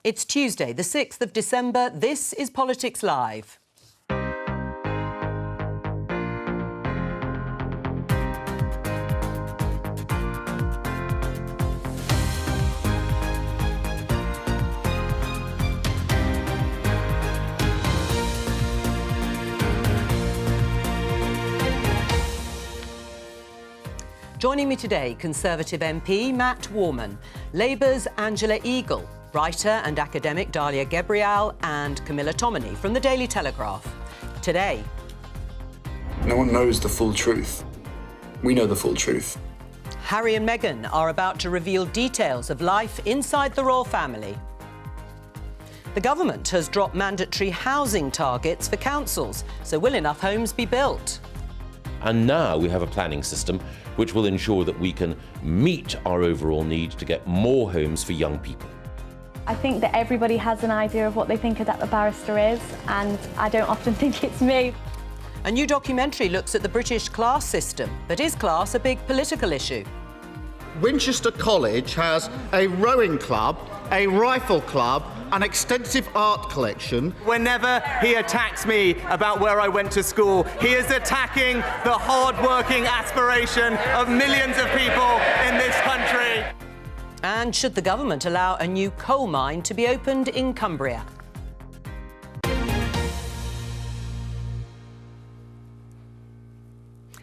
It's Tuesday, the 6th of December. This is Politics Live. Joining me today, Conservative MP Matt Warman, Labour's Angela Eagle, writer and academic Dalia Gebrial and Camilla Tominey from the Daily Telegraph. Today... No one knows the full truth. We know the full truth. Harry and Meghan are about to reveal details of life inside the royal family. The government has dropped mandatory housing targets for councils, so will enough homes be built? And now we have a planning system which will ensure that we can meet our overall need to get more homes for young people. I think that everybody has an idea of what they think a barrister is, and I don't often think it's me. A new documentary looks at the British class system, but is class a big political issue? Winchester College has a rowing club, a rifle club, an extensive art collection. Whenever he attacks me about where I went to school, he is attacking the hard-working aspiration of millions of people in this country. And should the government allow a new coal mine to be opened in Cumbria?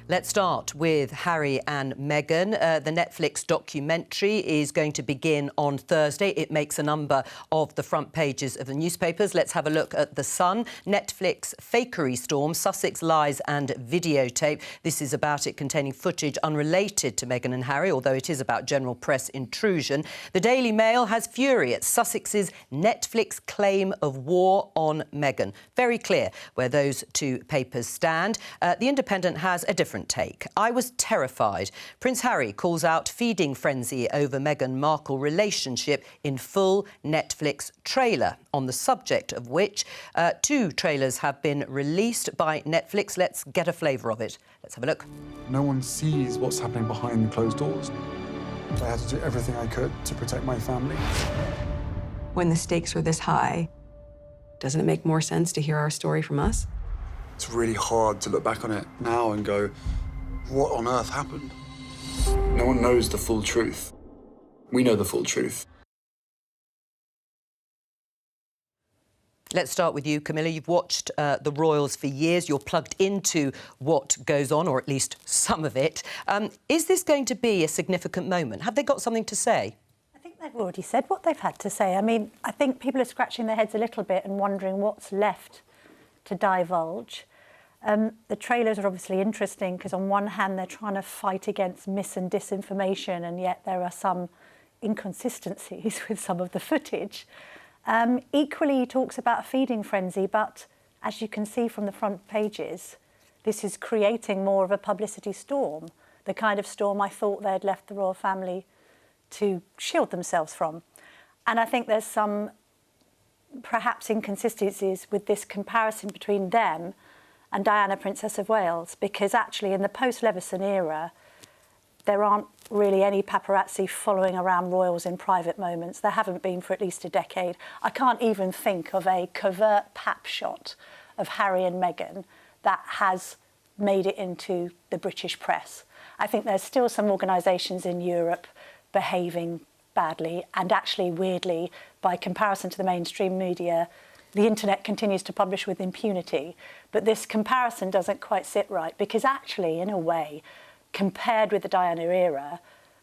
Let's start with Harry and Meghan. The Netflix documentary is going to begin on Thursday. It makes a number of the front pages of the newspapers. Let's have a look at The Sun. Netflix fakery storm, Sussex lies and videotape. This is about it containing footage unrelated to Meghan and Harry, although it is about general press intrusion. The Daily Mail has fury at Sussex's Netflix claim of war on Meghan. Very clear where those two papers stand. The Independent has a different take. I was terrified. Prince Harry calls out feeding frenzy over Meghan Markle relationship in full Netflix trailer, on the subject of which two trailers have been released by Netflix. Let's get a flavour of it. Let's have a look. No one sees what's happening behind the closed doors. I had to do everything I could to protect my family. When the stakes are this high, doesn't it make more sense to hear our story from us? It's really hard to look back on it now and go, what on earth happened? No one knows the full truth. We know the full truth. Let's start with you, Camilla. You've watched the Royals for years. You're plugged into what goes on, or at least some of it. Is this going to be a significant moment? Have they got something to say? I think they've already said what they've had to say. I mean, I think people are scratching their heads a little bit and wondering what's left to divulge. The trailers are obviously interesting because on one hand they're trying to fight against mis and disinformation, and yet there are some inconsistencies with some of the footage. Equally, he talks about a feeding frenzy, but as you can see from the front pages, this is creating more of a publicity storm, the kind of storm I thought they'd left the royal family to shield themselves from. And I think there's some perhaps inconsistencies with this comparison between them and Diana, Princess of Wales, because actually in the post-Leveson era, there aren't really any paparazzi following around royals in private moments. There haven't been for at least a decade. I can't even think of a covert pap shot of Harry and Meghan that has made it into the British press. I think there's still some organisations in Europe behaving badly, and actually, weirdly, by comparison to the mainstream media, the internet continues to publish with impunity. But this comparison doesn't quite sit right, because actually, in a way, compared with the Diana era,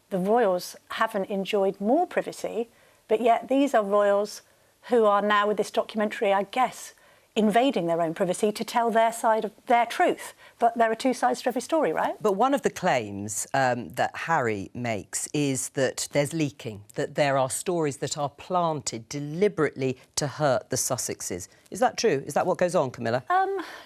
the royals haven't enjoyed more privacy, but yet these are royals who are now, with this documentary, I guess, invading their own privacy to tell their side of their truth. But there are two sides to every story, right? But one of the claims that Harry makes is that there's leaking, that there are stories that are planted deliberately to hurt the Sussexes. Is that true? Is that what goes on, Camilla?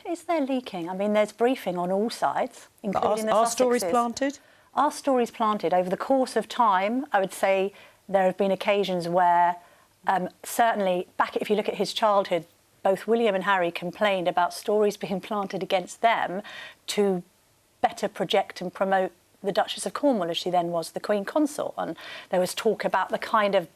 Is there leaking? I mean, there's briefing on all sides, including the Sussexes. Are stories planted? Are stories planted? Over the course of time, I would say there have been occasions where, certainly, if you look at his childhood, both William and Harry complained about stories being planted against them to better project and promote the Duchess of Cornwall, as she then was, the Queen Consort. And there was talk about the kind of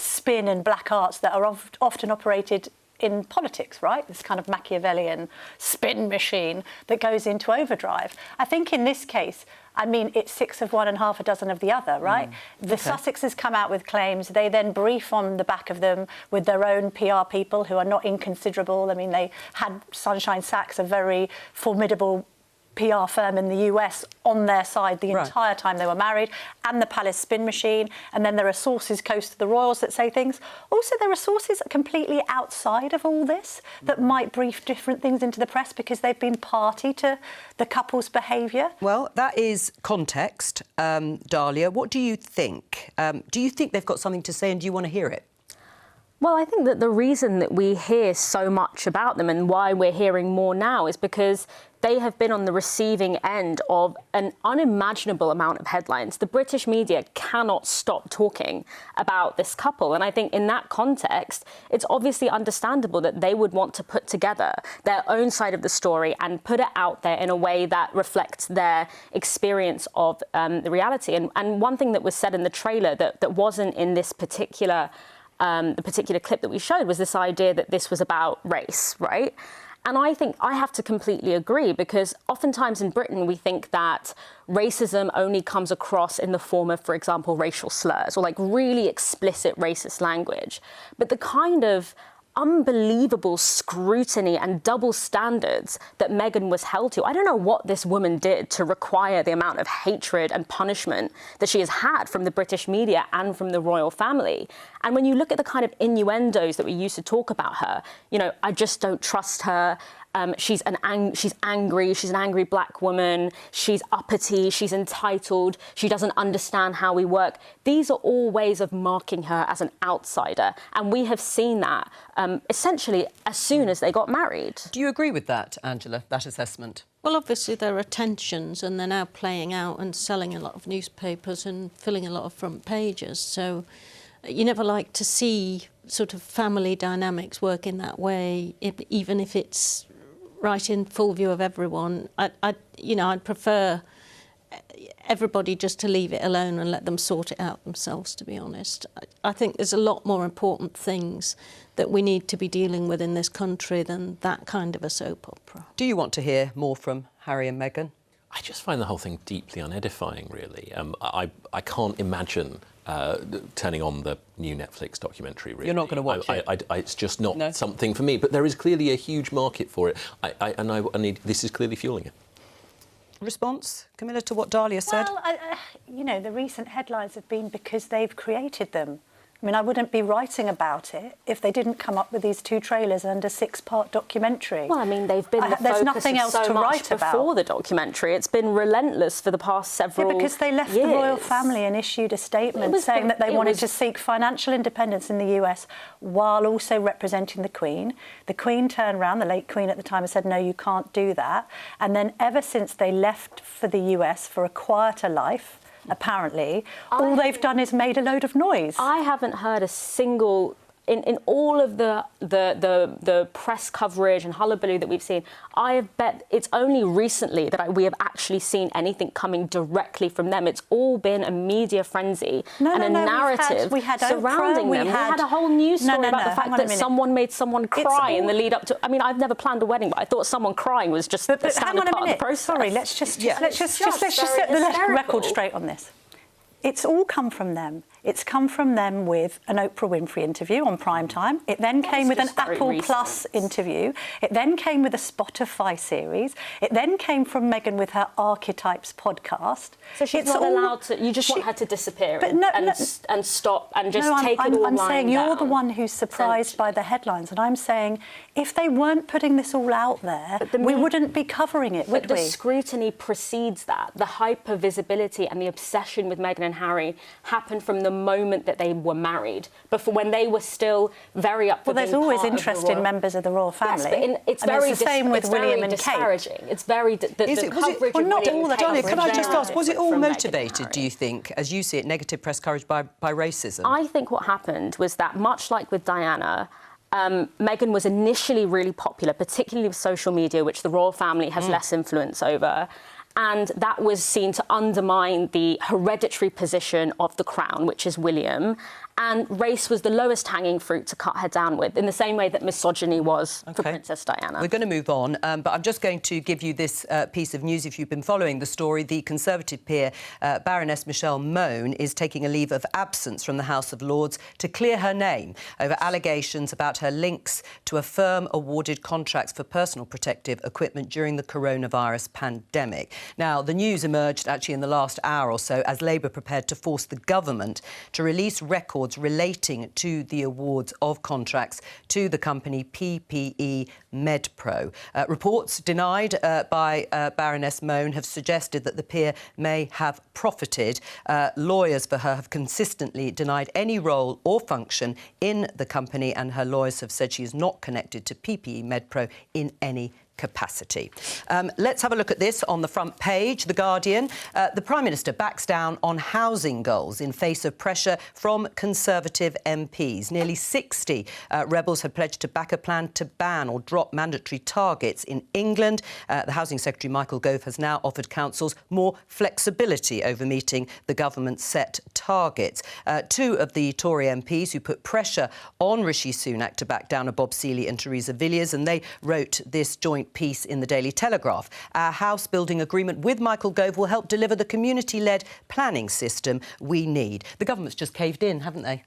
spin and black arts that are often operated in politics, right? This kind of Machiavellian spin machine that goes into overdrive. I think in this case, I mean, it's 6 of one and half a dozen of the other, right? The Sussexes come out with claims. They then brief on the back of them with their own PR people who are not inconsiderable. I mean, they had Sunshine Sachs, a very formidable PR firm in the US, on their side the entire time they were married, and the Palace spin machine. And then there are sources close to the royals that say things. Also, there are sources completely outside of all this that might brief different things into the press because they've been party to the couple's behaviour. Well, that is context. Dahlia, what do you think? Do you think they've got something to say, and do you want to hear it? Well, I think that the reason that we hear so much about them and why we're hearing more now is because they have been on the receiving end of an unimaginable amount of headlines. The British media cannot stop talking about this couple. And I think in that context, it's obviously understandable that they would want to put together their own side of the story and put it out there in a way that reflects their experience of the reality. And one thing that was said in the trailer that wasn't in this particular the particular clip that we showed was this idea that this was about race, right? And I think I have to completely agree, because oftentimes in Britain we think that racism only comes across in the form of, for example, racial slurs or like really explicit racist language. But the kind of unbelievable scrutiny and double standards that Meghan was held to. I don't know what this woman did to require the amount of hatred and punishment that she has had from the British media and from the royal family. And when you look at the kind of innuendos that we used to talk about her, you know, I just don't trust her. She's angry. She's an angry black woman. She's uppity. She's entitled. She doesn't understand how we work. These are all ways of marking her as an outsider. And we have seen that essentially as soon as they got married. Do you agree with that, Angela, that assessment? Well, obviously there are tensions, and they're now playing out and selling a lot of newspapers and filling a lot of front pages. So you never like to see sort of family dynamics work in that way, even if it's right in full view of everyone. I'd prefer everybody just to leave it alone and let them sort it out themselves, to be honest. I think there's a lot more important things that we need to be dealing with in this country than that kind of a soap opera. Do you want to hear more from Harry and Meghan? I just find the whole thing deeply unedifying, really. I can't imagine turning on the new Netflix documentary, really. You're not going to watch it? It's just not something for me. But there is clearly a huge market for it, and this is clearly fueling it. Response, Camilla, to what Dahlia said? Well, you know, the recent headlines have been because they've created them. I mean, I wouldn't be writing about it if they didn't come up with these 2 trailers and a 6-part documentary. Well, I mean, they've been the there's focus nothing of else so to much write about before the documentary. It's been relentless for the past several because they left years. the royal family and issued a statement saying that they wanted to seek financial independence in the US while also representing the Queen. The Queen turned round, the late Queen at the time, and said, no, you can't do that. And then ever since they left for the US for a quieter life, apparently, all they've done is made a load of noise. I haven't heard a single... In all of the press coverage and hullabaloo that we've seen, I bet it's only recently that we have actually seen anything coming directly from them. It's all been a media frenzy and a narrative surrounding them. We had a whole news story about the fact that someone made someone cry in the lead up to... I mean, I've never planned a wedding, but I thought someone crying was just the standard part of the process. Sorry, let's just set the record straight on this. It's all come from them. It's come from them with an Oprah Winfrey interview on prime time. It then came with an Apple Plus interview. It then came with a Spotify series. It then came from Meghan with her Archetypes podcast. So she's not allowed to... You just want her to disappear and stop and just take it all lying down. I'm saying you're the one who's surprised by the headlines, and I'm saying if they weren't putting this all out there, we wouldn't be covering it, would we? But the scrutiny precedes that. The hyper-visibility and the obsession with Meghan and Harry happened from the moment that they were married, before when they were still very up for being part of the royal... Well, there's always interest in members of the royal family. Yes, but it's very the same with William and Kate. It's very... Not all the coverage. Can I just ask, was it all motivated, do you think, as you see it, negative press coverage by racism? I think what happened was that, much like with Diana, Meghan was initially really popular, particularly with social media, which the royal family has less influence over. And that was seen to undermine the hereditary position of the crown, which is William. and race was the lowest hanging fruit to cut her down with, in the same way that misogyny was for Princess Diana. We're going to move on, but I'm just going to give you this piece of news. If you've been following the story, the Conservative peer, Baroness Mone, is taking a leave of absence from the House of Lords to clear her name over allegations about her links to a firm awarded contracts for personal protective equipment during the coronavirus pandemic. Now, the news emerged actually in the last hour or so as Labour prepared to force the government to release records relating to the awards of contracts to the company PPE MedPro. Reports denied by Baroness Mone have suggested that the peer may have profited. Lawyers for her have consistently denied any role or function in the company, and her lawyers have said she is not connected to PPE MedPro in any capacity. Let's have a look at this on the front page. The Guardian. The Prime Minister backs down on housing goals in face of pressure from Conservative MPs. Nearly 60 rebels have pledged to back a plan to ban or drop mandatory targets in England. The Housing Secretary, Michael Gove, has now offered councils more flexibility over meeting the government's set targets. Two of the Tory MPs who put pressure on Rishi Sunak to back down are Bob Seeley and Theresa Villiers, and they wrote this joint piece in the Daily Telegraph. Our house-building agreement with Michael Gove will help deliver the community-led planning system we need. The government's just caved in, haven't they?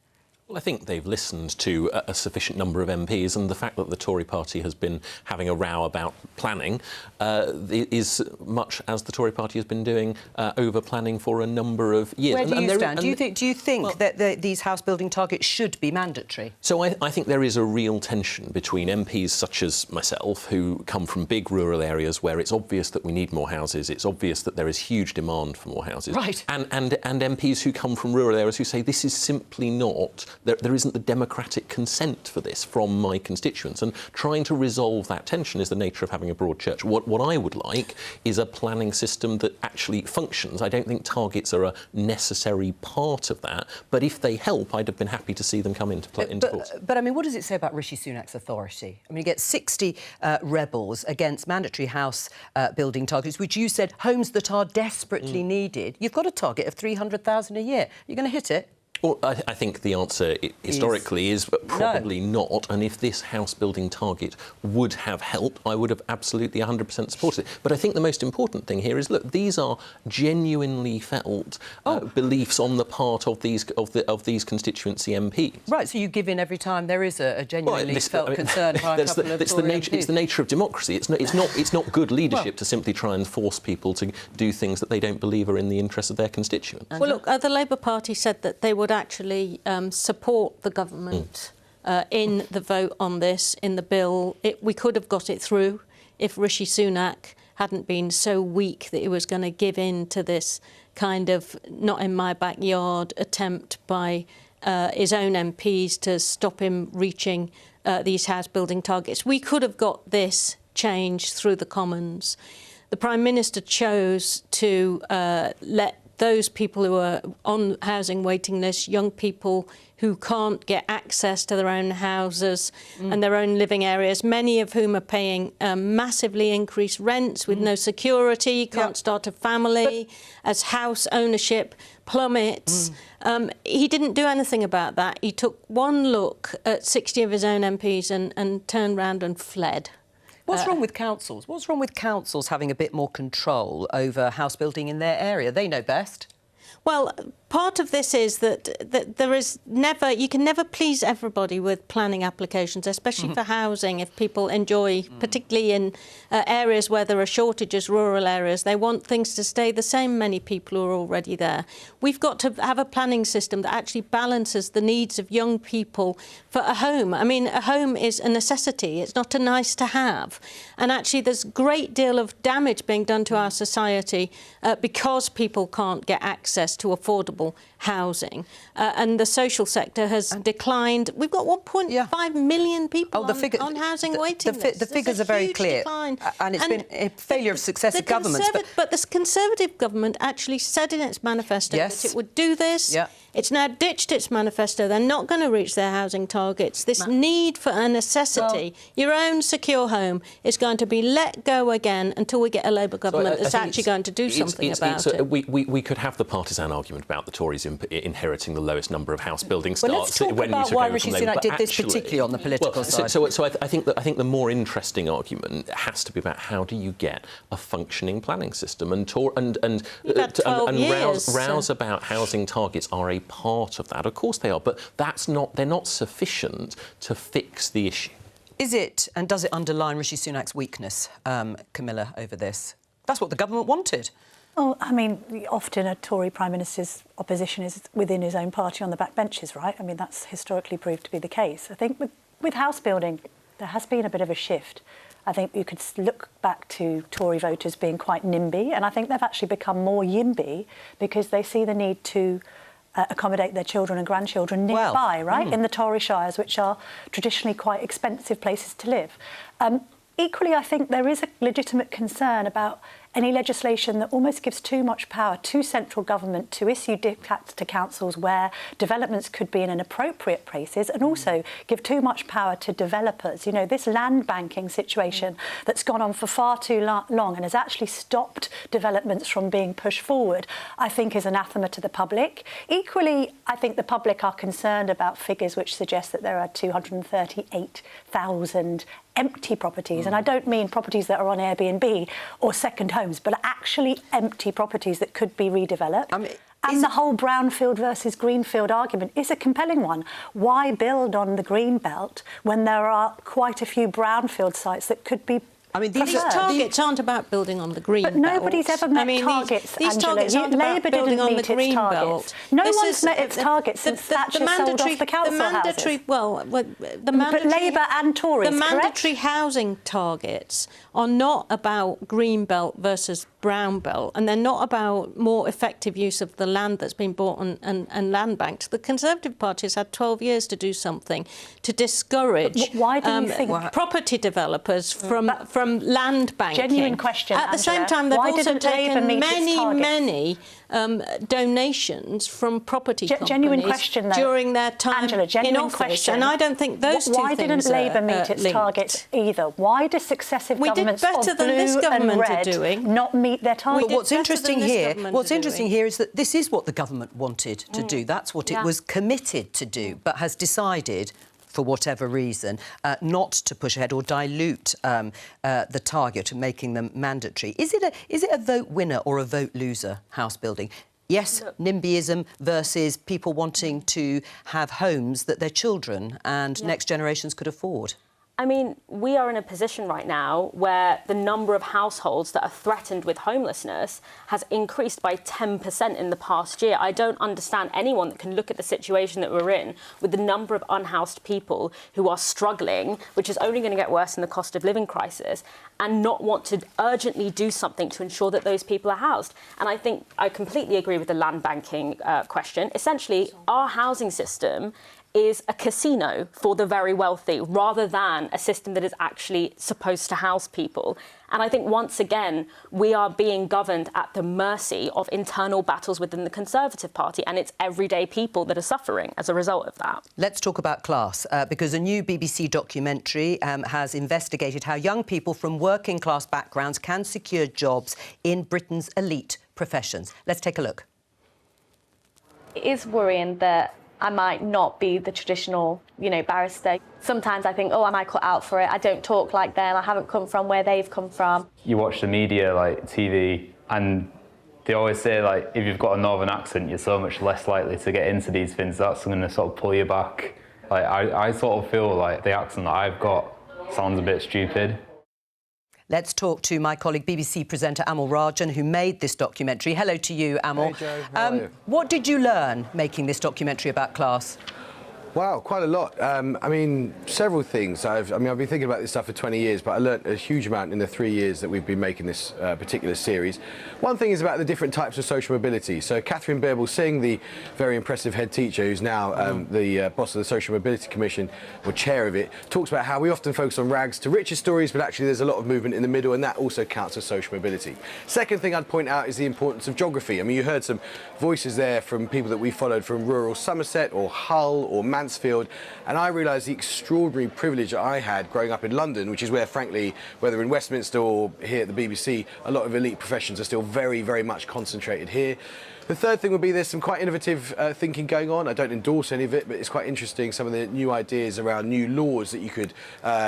Well, I think they've listened to a sufficient number of MPs, and the fact that the Tory party has been having a row about planning is much as the Tory party has been doing over planning for a number of years. Where do you stand? Do you think that these house-building targets should be mandatory? So I think there is a real tension between MPs such as myself, who come from big rural areas where it's obvious that we need more houses, it's obvious that there is huge demand for more houses, right, and MPs who come from rural areas who say this is simply not... There isn't the democratic consent for this from my constituents, and trying to resolve that tension is the nature of having a broad church. What I would like is a planning system that actually functions. I don't think targets are a necessary part of that, but if they help, I'd have been happy to see them come into force. But I mean, what does it say about Rishi Sunak's authority? I mean, you get 60 rebels against mandatory house building targets, which you said homes that are desperately needed. You've got a target of 300,000 a year. You're going to hit it? Well, I think the answer historically is probably not, and if this house-building target would have helped, I would have absolutely 100% supported it. But I think the most important thing here is, look, these are genuinely felt beliefs on the part of these constituency MPs. Right, so you give in every time there is a genuinely felt concern by a couple of Tory MPs. It's the nature of democracy. It's not good leadership to simply try and force people to do things that they don't believe are in the interest of their constituents. Well, look, the Labour Party said that they would actually support the government in the vote on this, in the bill. We could have got it through if Rishi Sunak hadn't been so weak that he was going to give in to this kind of not in my backyard attempt by his own MPs to stop him reaching these house-building targets. We could have got this change through the Commons. The Prime Minister chose to let those people who are on housing waiting lists, young people who can't get access to their own houses and their own living areas, many of whom are paying massively increased rents with no security, can't start a family, as house ownership plummets. He didn't do anything about that. He took one look at 60 of his own MPs and turned round and fled. What's wrong with councils? What's wrong with councils having a bit more control over house building in their area? They know best. Well, part of this is that there is never... You can never please everybody with planning applications, especially for housing. If people enjoy, particularly in areas where there are shortages, rural areas, they want things to stay the same, many people who are already there. We've got to have a planning system that actually balances the needs of young people for a home. I mean, a home is a necessity. It's not a nice to have. And actually, there's a great deal of damage being done to our society because people can't get access to affordable housing. And the social sector has declined. We've got 1.5 million people on housing waiting lists. The figures are very clear. Decline. And it's been a failure of successive governments. But the Conservative government actually said in its manifesto that it would do this. It's now ditched its manifesto. They're not going to reach their housing targets. This need for a necessity, your own secure home, is going to be let go again until we get a Labour government that's actually going to do something about it. We could have the partisan argument about the Tories inheriting the lowest number of house building starts. Well, let's talk about why Rishi Sunak did this particularly on the political side. So I think the more interesting argument has to be about how do you get a functioning planning system, and rows about housing targets are a part of that. Of course they are, but they're not sufficient to fix the issue. Is it, and does it underline Rishi Sunak's weakness, Camilla, over this? That's what the government wanted. Well, I mean, often a Tory Prime Minister's opposition is within his own party on the backbenches, right? I mean, that's historically proved to be the case. I think with house building, there has been a bit of a shift. I think you could look back to Tory voters being quite NIMBY, and I think they've actually become more YIMBY because they see the need to accommodate their children and grandchildren nearby, right, in the Tory shires, which are traditionally quite expensive places to live. Equally, I think there is a legitimate concern about any legislation that almost gives too much power to central government to issue diktats to councils where developments could be in inappropriate places, and also give too much power to developers. You know, this land banking situation that's gone on for far too long and has actually stopped developments from being pushed forward, I think is anathema to the public. Equally, I think the public are concerned about figures which suggest that there are 238,000 empty properties, and I don't mean properties that are on Airbnb or second homes, but actually empty properties that could be redeveloped. And the whole brownfield versus greenfield argument is a compelling one. Why build on the green belt when there are quite a few brownfield sites that could be these targets aren't about building on the green belt. But nobody's ever met targets, these targets aren't Labour about building on the green belt. No one's met its targets since Thatcher sold off the council houses. But Labour and Tories, the mandatory housing targets are not about green belt versus brown belt, and they're not about more effective use of the land that's been bought and land banked. The Conservative Party has had 12 years to do something to discourage property developers from land banking. Genuine question, At the same time, they've also taken many donations from property companies during their time in office. And I don't think those two things Why didn't Labour meet its target either? Why do successive governments of blue and red not meet their target? Well, what's interesting here is that this is what the government wanted to do. That's what it was committed to do, but has decided, for whatever reason, not to push ahead or dilute the target of making them mandatory. Is it a vote winner or a vote loser, house building? Yes, NIMBYism versus people wanting to have homes that their children and next generations could afford. I mean, we are in a position right now where the number of households that are threatened with homelessness has increased by 10% in the past year. I don't understand anyone that can look at the situation that we're in with the number of unhoused people who are struggling, which is only going to get worse in the cost of living crisis, and not want to urgently do something to ensure that those people are housed. And I think I completely agree with the land banking question. Essentially, our housing system is a casino for the very wealthy rather than a system that is actually supposed to house people. And I think, once again, we are being governed at the mercy of internal battles within the Conservative Party, and it's everyday people that are suffering as a result of that. Let's talk about class, because a new BBC documentary has investigated how young people from working-class backgrounds can secure jobs in Britain's elite professions. Let's take a look. It is worrying that I might not be the traditional, barrister. Sometimes I think, am I cut out for it? I don't talk like them. I haven't come from where they've come from. You watch the media, like TV, and they always say, like, if you've got a northern accent, you're so much less likely to get into these things. That's going to sort of pull you back. Like, I sort of feel like the accent that I've got sounds a bit stupid. Let's talk to my colleague, BBC presenter Amal Rajan, who made this documentary. Hello to you, Amal. Hey, Jo. How are you? What did you learn making this documentary about class? Wow, quite a lot. Several things. I've been thinking about this stuff for 20 years, but I learnt a huge amount in the 3 years that we've been making this particular series. One thing is about the different types of social mobility. So Catherine Bearable-Singh, the very impressive head teacher, who's now the boss of the Social Mobility Commission, or chair of it, talks about how we often focus on rags to riches stories, but actually there's a lot of movement in the middle, and that also counts as social mobility. Second thing I'd point out is the importance of geography. I mean, you heard some voices there from people that we followed from rural Somerset or Hull or Mansfield, and I realised the extraordinary privilege that I had growing up in London, which is where, frankly, whether in Westminster or here at the BBC, a lot of elite professions are still very, very much concentrated here. The third thing would be there's some quite innovative thinking going on. I don't endorse any of it, but it's quite interesting, some of the new ideas around new laws that you could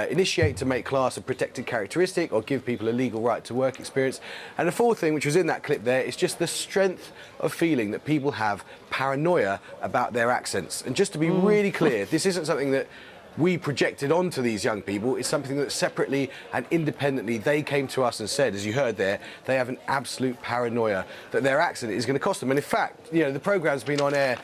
initiate to make class a protected characteristic or give people a legal right to work experience. And the fourth thing, which was in that clip there, is just the strength of feeling that people have paranoia about their accents. And just to be really clear, this isn't something that we projected onto these young people. It's something that separately and independently they came to us and said, as you heard there, they have an absolute paranoia that their accent is going to cost them. And in fact, you know, the programme's been on air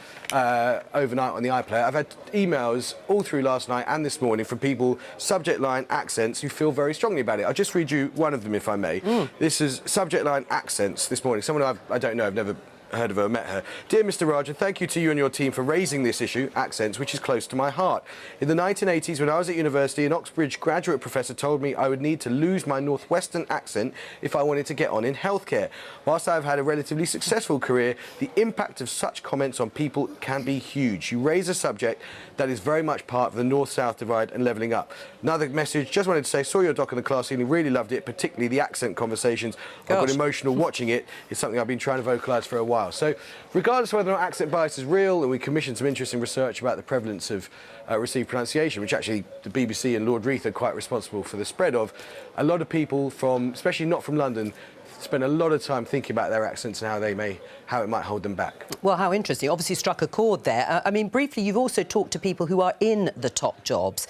overnight on the iPlayer. I've had emails all through last night and this morning from people, subject line accents, who feel very strongly about it. I'll just read you one of them, if I may. This is subject line accents this morning. Someone I don't know, I've never heard of her or met her. Dear Mr. Rajan, thank you to you and your team for raising this issue, accents, which is close to my heart. In the 1980s, when I was at university, an Oxbridge graduate professor told me I would need to lose my northwestern accent if I wanted to get on in healthcare. Whilst I've had a relatively successful career, the impact of such comments on people can be huge. You raise a subject that is very much part of the north-south divide and levelling up. Another message, just wanted to say, saw your doc in the class evening, really loved it, particularly the accent conversations. I've got emotional watching it. It's something I've been trying to vocalise for a while. So regardless of whether or not accent bias is real, and we commissioned some interesting research about the prevalence of received pronunciation, which actually the BBC and Lord Reith are quite responsible for the spread of, a lot of people from, especially not from London, spend a lot of time thinking about their accents and how it might hold them back. Well, how interesting. Obviously struck a chord there. I mean, briefly, you've also talked to people who are in the top jobs.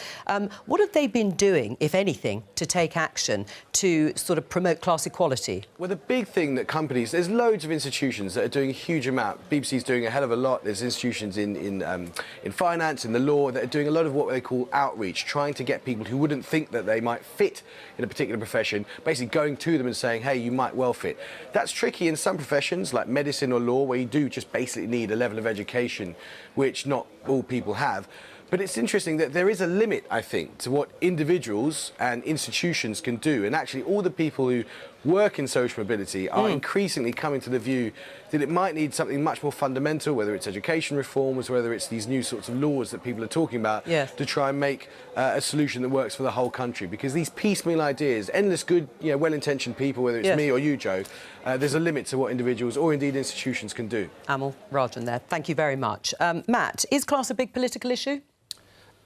What have they been doing, if anything, to take action to sort of promote class equality? Well, the big thing that companies... There's loads of institutions that are doing a huge amount. BBC's doing a hell of a lot. There's institutions in finance, in the law, that are doing a lot of what they call outreach, trying to get people who wouldn't think that they might fit in a particular profession, basically going to them and saying, hey, you might well fit. That's tricky in some professions, like medicine or law, where you do just basically need a level of education which not all people have. But it's interesting that there is a limit, I think, to what individuals and institutions can do. And actually, all the people who work in social mobility are increasingly coming to the view that it might need something much more fundamental, whether it's education reforms, whether it's these new sorts of laws that people are talking about, to try and make a solution that works for the whole country. Because these piecemeal ideas, endless good, you know, well-intentioned people, whether it's me or you, Jo, there's a limit to what individuals or indeed institutions can do. Amal, Rajan there. Thank you very much. Matt, is class a big political issue?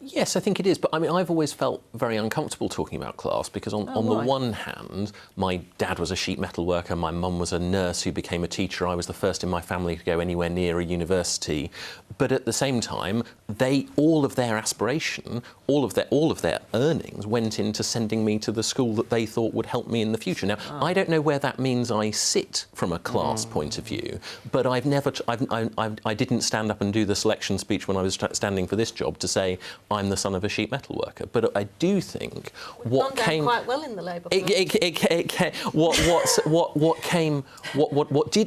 Yes, I think it is. But I mean, I've always felt very uncomfortable talking about class because on the one hand, my dad was a sheet metal worker, my mum was a nurse who became a teacher. I was the first in my family to go anywhere near a university. But at the same time, all of their aspiration, all of their earnings went into sending me to the school that they thought would help me in the future. Now, I don't know where that means I sit from a class point of view, but I didn't stand up and do the selection speech when I was standing for this job to say I'm the son of a sheet metal worker. But I do think what came quite well in the Labour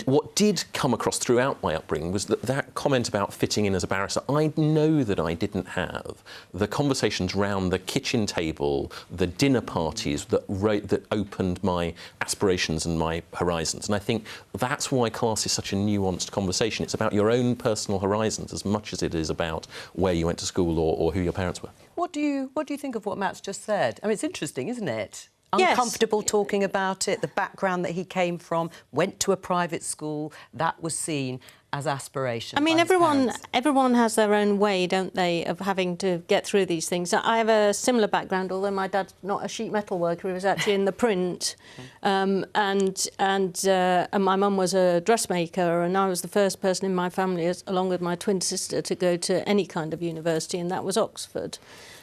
what did come across throughout my upbringing was that comment about fitting in as a barrister. I know that I didn't have the conversations round the kitchen table, the dinner parties that opened my aspirations and my horizons. And I think that's why class is such a nuanced conversation. It's about your own personal horizons as much as it is about where you went to school or who your parents were. What do you think of what Matt's just said? I mean, it's interesting, isn't it? Uncomfortable talking about it, the background that he came from, went to a private school, that was seen as aspiration. I mean, everyone has their own way, don't they, of having to get through these things. I have a similar background, although my dad's not a sheet metal worker, he was actually in the print. And my mum was a dressmaker, and I was the first person in my family, along with my twin sister, to go to any kind of university, and that was Oxford.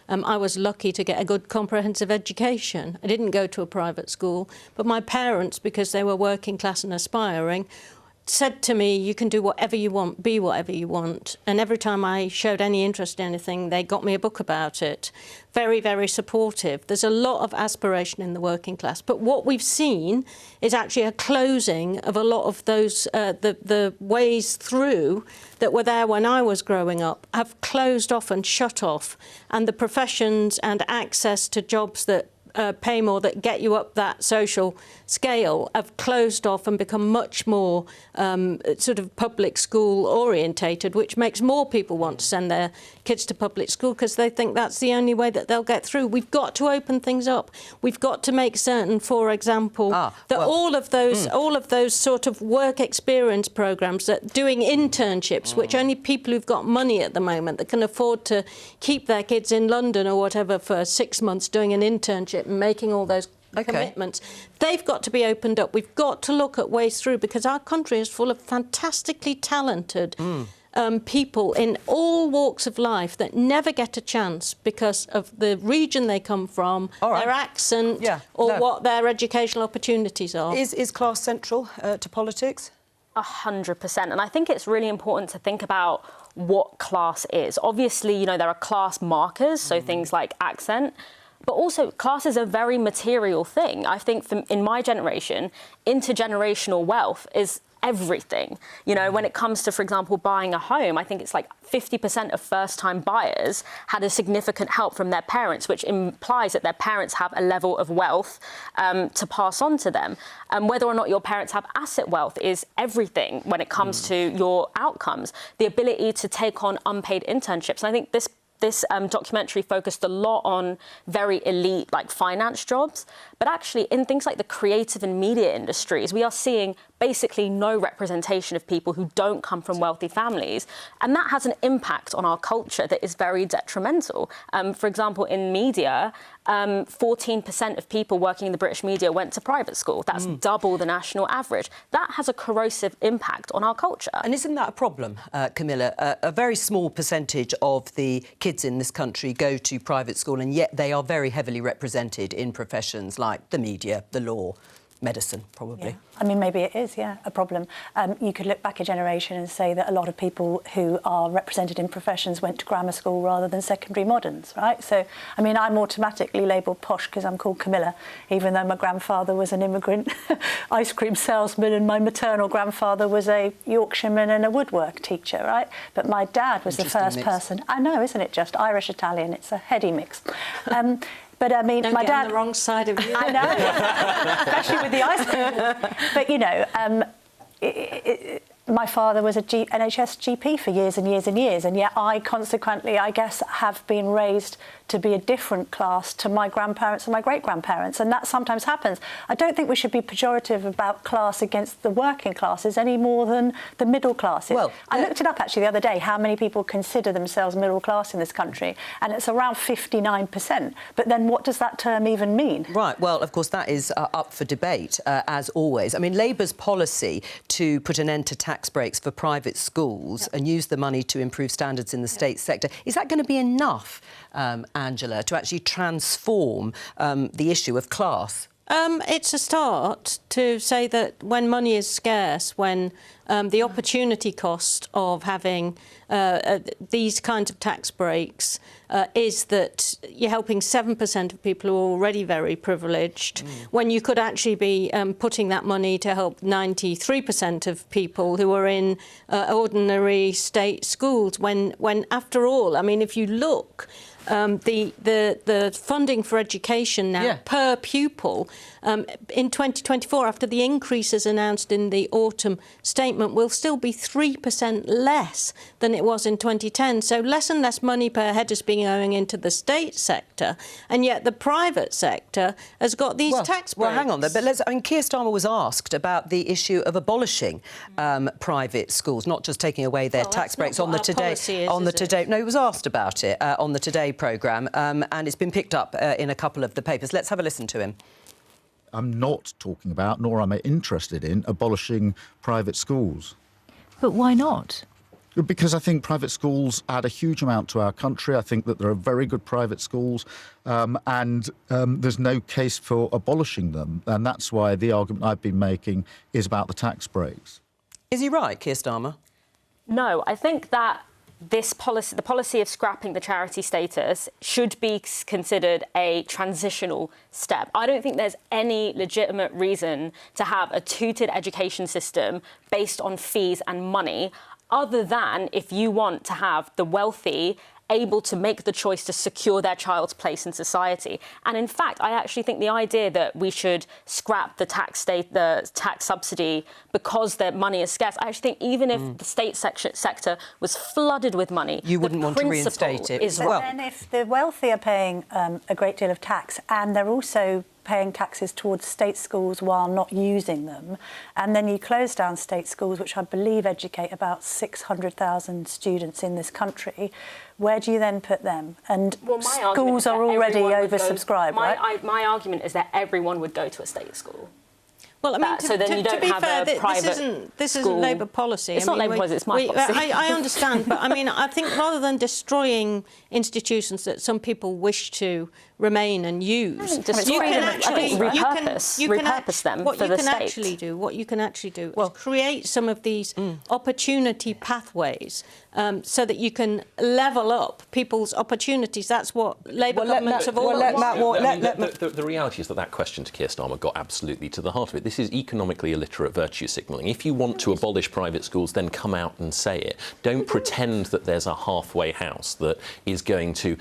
I was lucky to get a good comprehensive education. I didn't go to a private school, but my parents, because they were working class and aspiring, said to me, you can do whatever you want, be whatever you want. And every time I showed any interest in anything, they got me a book about it. Very, very supportive. There's a lot of aspiration in the working class. But what we've seen is actually a closing of a lot of those, the ways through that were there when I was growing up, have closed off and shut off. And the professions and access to jobs that pay more, that get you up that social scale, have closed off and become much more sort of public school orientated, which makes more people want to send their kids to public school because they think that's the only way that they'll get through. We've got to open things up. We've got to make certain, for example, that all of those sort of work experience programs, that doing internships, which only people who've got money at the moment that can afford to keep their kids in London or whatever for 6 months doing an internship and making all those commitments, they've got to be opened up. We've got to look at ways through, because our country is full of fantastically talented people in all walks of life that never get a chance because of the region they come from, their accent, what their educational opportunities are. Is class central to politics? 100%. And I think it's really important to think about what class is. Obviously, you know, there are class markers, so things like accent, but also class is a very material thing. I think in my generation, intergenerational wealth is everything. You know, when it comes to, for example, buying a home, I think it's like 50% of first-time buyers had a significant help from their parents, which implies that their parents have a level of wealth to pass on to them. And whether or not your parents have asset wealth is everything when it comes to your outcomes. The ability to take on unpaid internships. And I think this documentary focused a lot on very elite, like, finance jobs. But actually, in things like the creative and media industries, we are seeing basically no representation of people who don't come from wealthy families. And that has an impact on our culture that is very detrimental. For example, in media, 14% of people working in the British media went to private school. That's double the national average. That has a corrosive impact on our culture. And isn't that a problem, Camilla? A very small percentage of the kids in this country go to private school, and yet they are very heavily represented in professions like the media, the law, medicine, probably. Yeah. I mean, maybe it is, a problem. You could look back a generation and say that a lot of people who are represented in professions went to grammar school rather than secondary moderns, right? So, I mean, I'm automatically labelled posh because I'm called Camilla, even though my grandfather was an immigrant ice cream salesman and my maternal grandfather was a Yorkshireman and a woodwork teacher, right? But my dad was the first person... I know, isn't it just? Irish-Italian, it's a heady mix. But I mean, Don't my get dad... on the wrong side of you. I know, especially with the ice cream. But, you know, my father was a NHS GP for years and years and years, and yet I consequently, I guess, have been raised to be a different class to my grandparents and my great-grandparents, and that sometimes happens. I don't think we should be pejorative about class against the working classes any more than the middle classes. Well, I looked it up, actually, the other day, how many people consider themselves middle class in this country, and it's around 59%. But then what does that term even mean? Right, well, of course, that is up for debate, as always. I mean, Labour's policy to put an end to tax breaks for private schools and use the money to improve standards in the state sector, is that going to be enough, Angela, to actually transform the issue of class? It's a start to say that when money is scarce, when the opportunity cost of having these kinds of tax breaks is that you're helping 7% of people who are already very privileged, when you could actually be putting that money to help 93% of people who are in ordinary state schools, when after all, I mean, if you look... the funding for education now per pupil in 2024, after the increases announced in the autumn statement, will still be 3% less than it was in 2010. So less and less money per head is being going into the state sector, and yet the private sector has got these tax breaks. Well, hang on there, but I mean, Keir Starmer was asked about the issue of abolishing private schools, not just taking away their tax breaks on the Today. No, he was asked about it on the Today programme, and it's been picked up in a couple of the papers. Let's have a listen to him. I'm not talking about, nor am I interested in, abolishing private schools. But why not? Because I think private schools add a huge amount to our country. I think that there are very good private schools, and there's no case for abolishing them. And that's why the argument I've been making is about the tax breaks. Is he right, Keir Starmer? No, I think that this policy, the policy of scrapping the charity status, should be considered a transitional step. I don't think there's any legitimate reason to have a tutored education system based on fees and money, other than if you want to have the wealthy able to make the choice to secure their child's place in society. And in fact, I actually think the idea that we should scrap the tax subsidy because their money is scarce, I actually think even if the state sector was flooded with money, you wouldn't want to reinstate it. But then if the wealthy are paying a great deal of tax and they're also paying taxes towards state schools while not using them, and then you close down state schools, which I believe educate about 600,000 students in this country, where do you then put them? And schools are already oversubscribed, right? My argument is that everyone would go to a state school. Well, I mean, so then you don't be have fair, a private this isn't Labour policy. It's not Labour policy, it's my policy. I understand, but I mean, I think rather than destroying institutions that some people wish to remain and use, you can actually repurpose them for the state. What you can actually do is create some of these opportunity pathways so that you can level up people's opportunities. That's what Labour governments have always wanted. The reality is that question to Keir Starmer got absolutely to the heart of it. This is economically illiterate virtue signalling. If you want to abolish private schools, then come out and say it. Don't pretend that there's a halfway house that is going to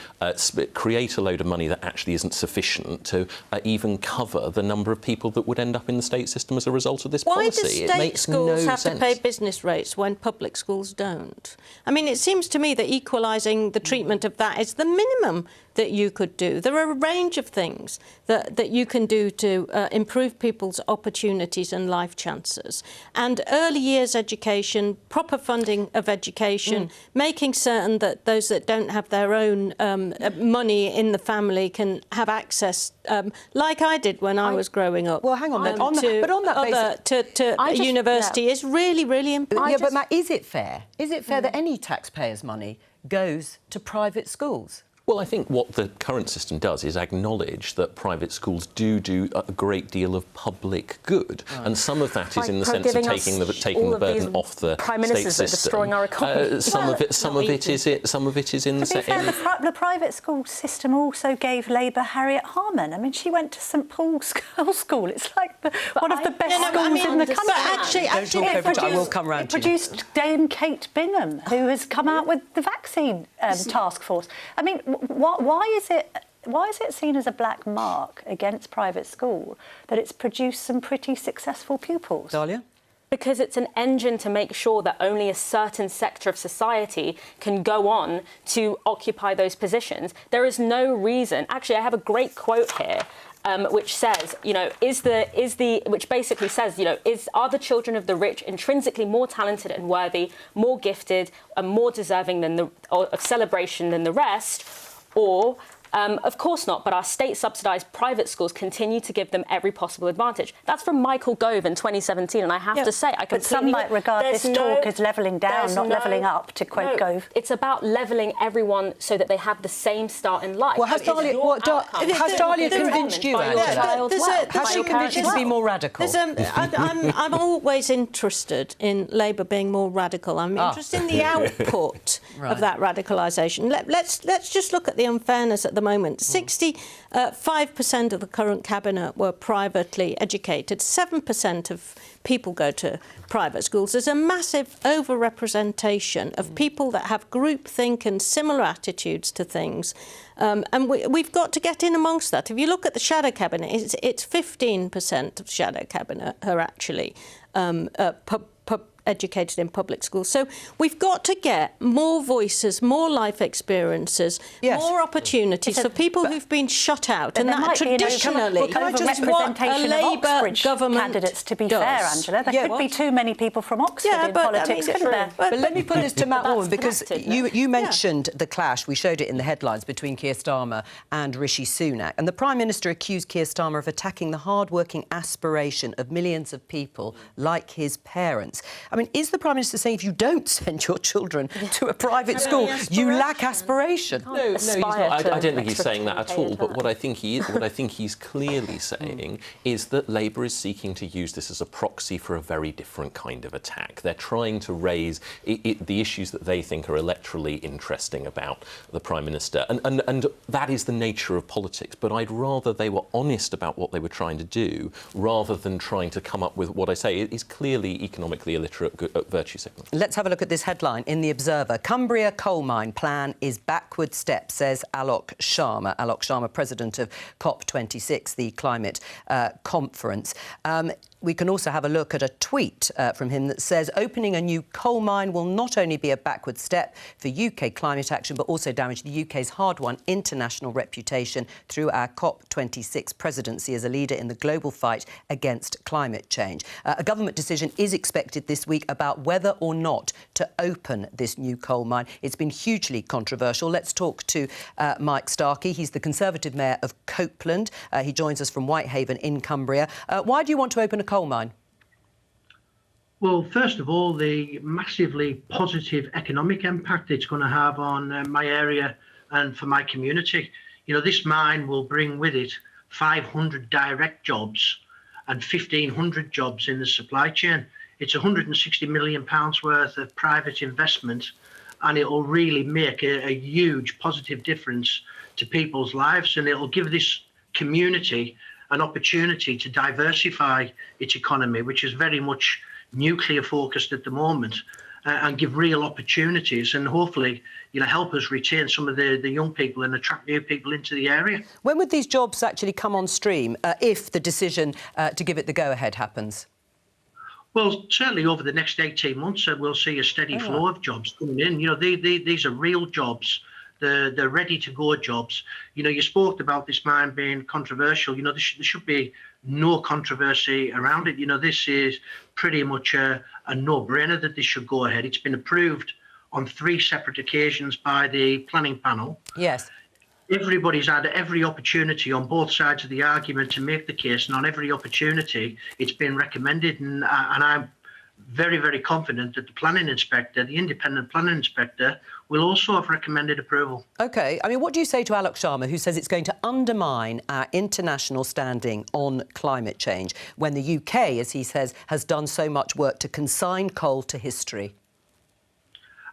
create a load of money that actually isn't sufficient to even cover the number of people that would end up in the state system as a result of this policy. Why do state schools have to pay business rates when public schools don't? I mean, it seems to me that equalising the treatment of that is the minimum that you could do. There are a range of things that you can do to improve people's opportunities and life chances. And early years education, proper funding of education, making certain that those that don't have their own money in the family can have access, like I did when I was growing up. Well, hang on, to university is really, really important. But Matt, is it fair? Is it fair that any taxpayer's money goes to private schools? Well, I think what the current system does is acknowledge that private schools do a great deal of public good, and some of that is in the sense of taking the burden off the state system. Destroying our economy. Some of it is in the the private school system also gave Labour Harriet Harman. I mean, she went to St Paul's Girls' School. It's like one of the best schools in the country. But I will come round to you. It produced Dame Kate Bingham, who has come out with the vaccine task force. I mean, why is it seen as a black mark against private school that it's produced some pretty successful pupils? Dahlia? Because it's an engine to make sure that only a certain sector of society can go on to occupy those positions. There is no reason. Actually, I have a great quote here. Which says, which basically says, are the children of the rich intrinsically more talented and worthy, more gifted and more deserving of celebration than the rest, or of course not, but our state-subsidised private schools continue to give them every possible advantage. That's from Michael Gove in 2017, and I have to say, But some might regard this talk as levelling down, not levelling up, to quote Gove. It's about levelling everyone so that they have the same start in life. Well, has Dahlia convinced you, Angela? Has she convinced you to be more radical? I'm always interested in Labour being more radical. I'm interested in the output of that radicalisation. Let's just look at the unfairness at the moment. 65% of the current cabinet were privately educated. 7% of people go to private schools. There's a massive over-representation of people that have groupthink and similar attitudes to things. And we've got to get in amongst that. If you look at the shadow cabinet, it's 15% of shadow cabinet are actually educated in public schools. So we've got to get more voices, more life experiences, more opportunities for people who've been shut out. And that traditionally just what a Labour government candidates, to be fair, Angela. There could be too many people from Oxford in politics, couldn't there? But let me put this to Matt Warren, because you mentioned the clash, we showed it in the headlines, between Keir Starmer and Rishi Sunak. And the Prime Minister accused Keir Starmer of attacking the hard-working aspiration of millions of people like his parents. I mean, is the Prime Minister saying if you don't send your children to a private school, you lack aspiration? No, he's not. I don't think he's saying that at all. But what I think he's clearly saying is that Labour is seeking to use this as a proxy for a very different kind of attack. They're trying to raise the issues that they think are electorally interesting about the Prime Minister. And that is the nature of politics. But I'd rather they were honest about what they were trying to do rather than trying to come up with what I say is clearly economically illiterate commensurate virtue signal. Let's have a look at this headline in The Observer. Cumbria coal mine plan is backward step, says Alok Sharma. Alok Sharma, president of COP26, the climate conference. We can also have a look at a tweet from him that says opening a new coal mine will not only be a backward step for UK climate action, but also damage the UK's hard-won international reputation through our COP26 presidency as a leader in the global fight against climate change. A government decision is expected this week about whether or not to open this new coal mine. It's been hugely controversial. Let's talk to Mike Starkey. He's the Conservative Mayor of Copeland. He joins us from Whitehaven in Cumbria. Why do you want to open a coal mine? Well, first of all, the massively positive economic impact it's going to have on my area and for my community. You know, this mine will bring with it 500 direct jobs and 1,500 jobs in the supply chain. It's £160 million worth of private investment, and it will really make a huge positive difference to people's lives, and it will give this community an opportunity to diversify its economy, which is very much nuclear focused at the moment, and give real opportunities and hopefully, you know, help us retain some of the young people and attract new people into the area. When would these jobs actually come on stream if the decision to give it the go-ahead happens? Well, certainly over the next 18 months, we'll see a steady flow of jobs coming in. You know, these are real jobs. They're ready-to-go jobs. You know, you spoke about this mine being controversial. You know, there should be no controversy around it. You know, this is pretty much a no-brainer that this should go ahead. It's been approved on 3 separate occasions by the planning panel. Yes. Everybody's had every opportunity on both sides of the argument to make the case, and on every opportunity it's been recommended. And I'm very, very confident that the planning inspector, the independent planning inspector, will also have recommended approval. OK. I mean, what do you say to Alok Sharma, who says it's going to undermine our international standing on climate change when the UK, as he says, has done so much work to consign coal to history?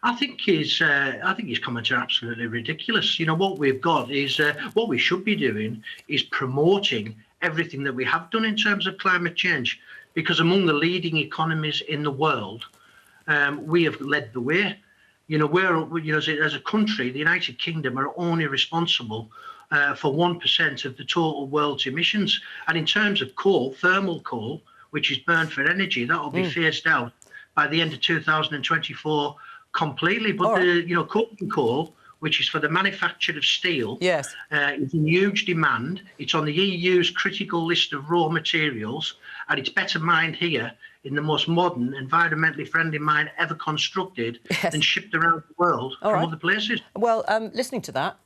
I think his comments are absolutely ridiculous. You know, what we've got is what we should be doing is promoting everything that we have done in terms of climate change, because among the leading economies in the world, we have led the way. You know, as a country, the United Kingdom are only responsible for 1% of the total world's emissions. And in terms of coal, thermal coal, which is burned for energy, that will be phased out by the end of 2024 completely. But coal, which is for the manufacture of steel, is in huge demand. It's on the EU's critical list of raw materials, and it's better mined here in the most modern, environmentally friendly mine ever constructed and shipped around the world from other places. Well, listening to that,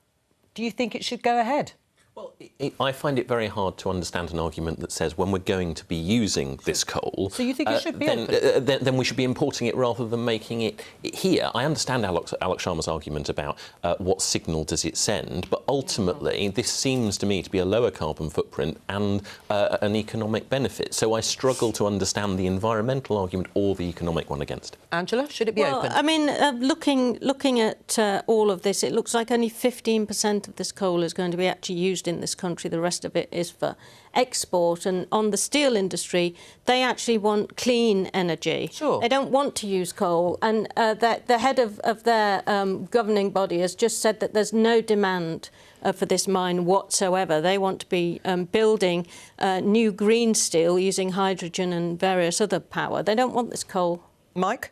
do you think it should go ahead? Well, I find it very hard to understand an argument that says when we're going to be using this coal... So you think it should be then we should be importing it rather than making it here. I understand Alok Sharma's argument about what signal does it send, but ultimately this seems to me to be a lower carbon footprint and an economic benefit. So I struggle to understand the environmental argument or the economic one against it. Angela, should it be open? I mean, looking at all of this, it looks like only 15% of this coal is going to be actually used in this country. The rest of it is for export. And on the steel industry, they actually want clean energy. Sure. They don't want to use coal. And the head of their governing body has just said that there's no demand for this mine whatsoever. They want to be building new green steel using hydrogen and various other power. They don't want this coal. Mike?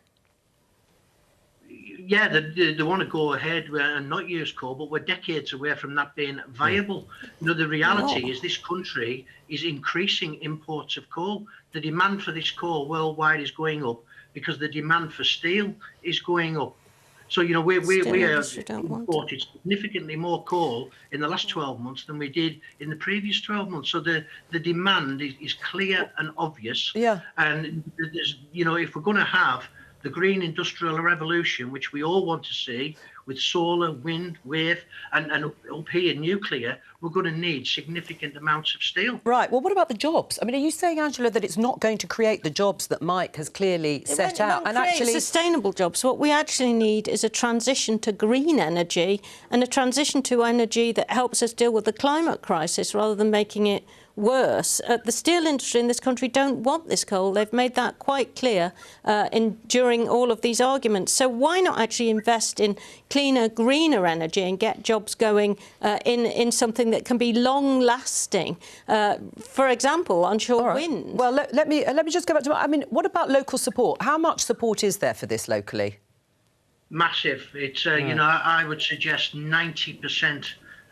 Yeah, they want to go ahead and not use coal, but we're decades away from that being viable. You know, the reality is this country is increasing imports of coal. The demand for this coal worldwide is going up because the demand for steel is going up. So, you know, we have imported significantly more coal in the last 12 months than we did in the previous 12 months. So the demand is clear and obvious. Yeah. And, you know, if we're going to have the green industrial revolution, which we all want to see, with solar, wind, wave, and up here nuclear, we're going to need significant amounts of steel. Right. Well, what about the jobs? I mean, are you saying, Angela, that it's not going to create the jobs that Mike has clearly set out? And actually, sustainable jobs. What we actually need is a transition to green energy and a transition to energy that helps us deal with the climate crisis, rather than making it worse. The steel industry in this country don't want this coal. They've made that quite clear during all of these arguments. So why not actually invest in cleaner, greener energy and get jobs going in something that can be long-lasting? For example, onshore wind. Well, let me just go back to... I mean, what about local support? How much support is there for this locally? Massive. It's, you know, I would suggest 90%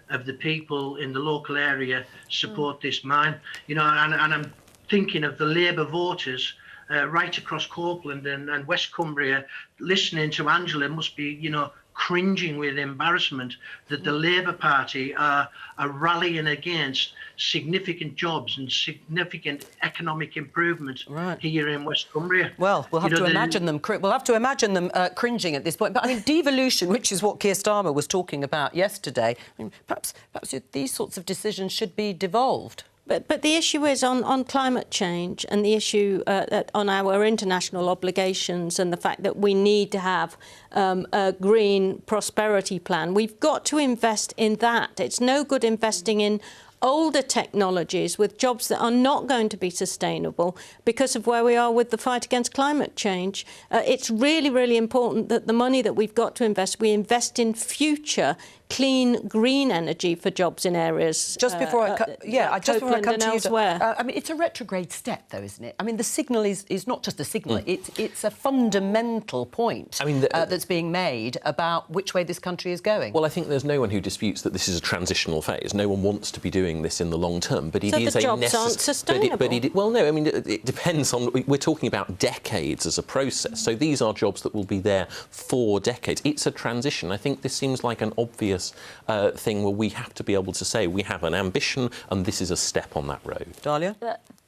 of the people in the local area support this mine. You know, and I'm thinking of the Labour voters right across Copeland and West Cumbria listening to Angela must be, you know, cringing with embarrassment that the Labour Party are rallying against significant jobs and significant economic improvement here in West Cumbria. Well, we'll have to imagine them. We'll have to imagine them cringing at this point. But I mean, devolution, which is what Keir Starmer was talking about yesterday. I mean, perhaps these sorts of decisions should be devolved. But the issue is on climate change and the issue on our international obligations and the fact that we need to have a green prosperity plan. We've got to invest in that. It's no good investing in older technologies with jobs that are not going to be sustainable because of where we are with the fight against climate change. It's really, really important that the money that we've got to invest, we invest in future clean, green energy for jobs in areas. Just before I come to you, elsewhere. I mean, it's a retrograde step, though, isn't it? I mean, the signal is not just a signal; it's a fundamental point. I mean, that's being made about which way this country is going. Well, I think there's no one who disputes that this is a transitional phase. No one wants to be doing this in the long term, but it is the jobs aren't sustainable. Well, no, I mean, it depends on. We're talking about decades as a process, so these are jobs that will be there for decades. It's a transition. I think this seems like an obvious thing where we have to be able to say we have an ambition and this is a step on that road. Dahlia?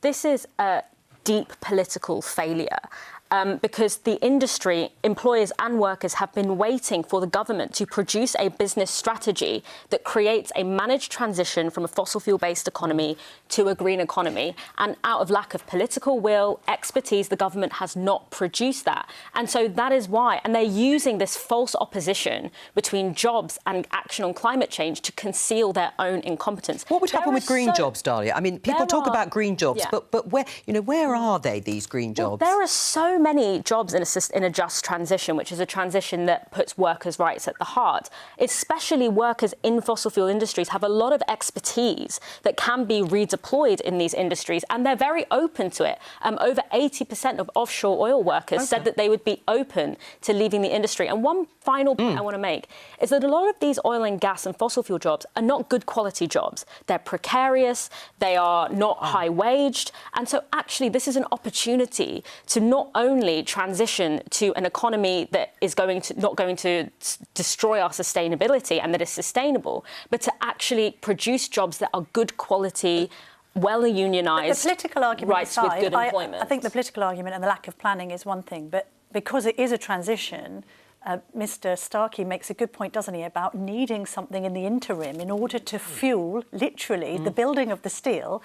This is a deep political failure. Because the industry, employers and workers have been waiting for the government to produce a business strategy that creates a managed transition from a fossil fuel-based economy to a green economy. And out of lack of political will, expertise, the government has not produced that. And so that is why. And they're using this false opposition between jobs and action on climate change to conceal their own incompetence. What would happen with green jobs, Dahlia? I mean, people talk about green jobs, but where are they, these green jobs? Well, there are so many jobs in a just transition, which is a transition that puts workers' rights at the heart. Especially workers in fossil fuel industries have a lot of expertise that can be redeployed in these industries, and they're very open to it. Over 80% of offshore oil workers said that they would be open to leaving the industry. And one final point I want to make is that a lot of these oil and gas and fossil fuel jobs are not good quality jobs. They're precarious, they are not high waged, and so actually this is an opportunity to not only transition to an economy that is not going to destroy our sustainability and that is sustainable, but to actually produce jobs that are good quality, well-unionised, the political argument rights aside, with good employment. I think the political argument and the lack of planning is one thing, but because it is a transition, Mr. Starkey makes a good point, doesn't he, about needing something in the interim in order to fuel, literally, the building of the steel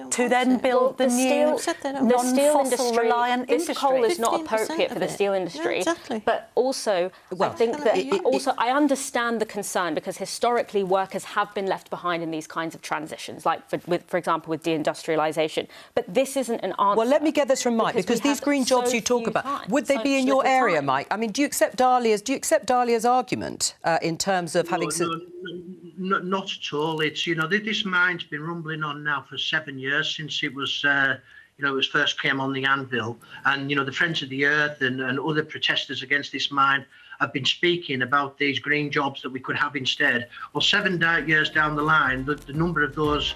to then build the new non-fossil reliant industry. This coal is not appropriate for the steel industry. Exactly. But also, I think that I understand the concern because historically workers have been left behind in these kinds of transitions, like, for example, with deindustrialisation. But this isn't an answer. Well, let me get this from Mike, because these green jobs you talk about, would they be in your area, Mike? I mean, do you accept Dahlia's argument in terms of having... No, not at all. It's, you know, this mine's been rumbling on now for 7 years since it was, it was first came on the anvil. And, you know, the Friends of the Earth and other protesters against this mine have been speaking about these green jobs that we could have instead. Well, 7 years down the line, the number of those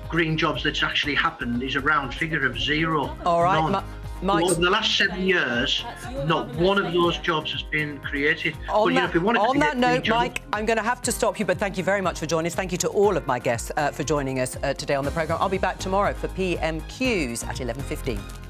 green jobs that's actually happened is a round figure of 0. All right, Mike. Over the last 7 years, not one of those jobs has been created. On that note, Mike, I'm going to have to stop you, but thank you very much for joining us. Thank you to all of my guests for joining us today on the programme. I'll be back tomorrow for PMQs at 11:15.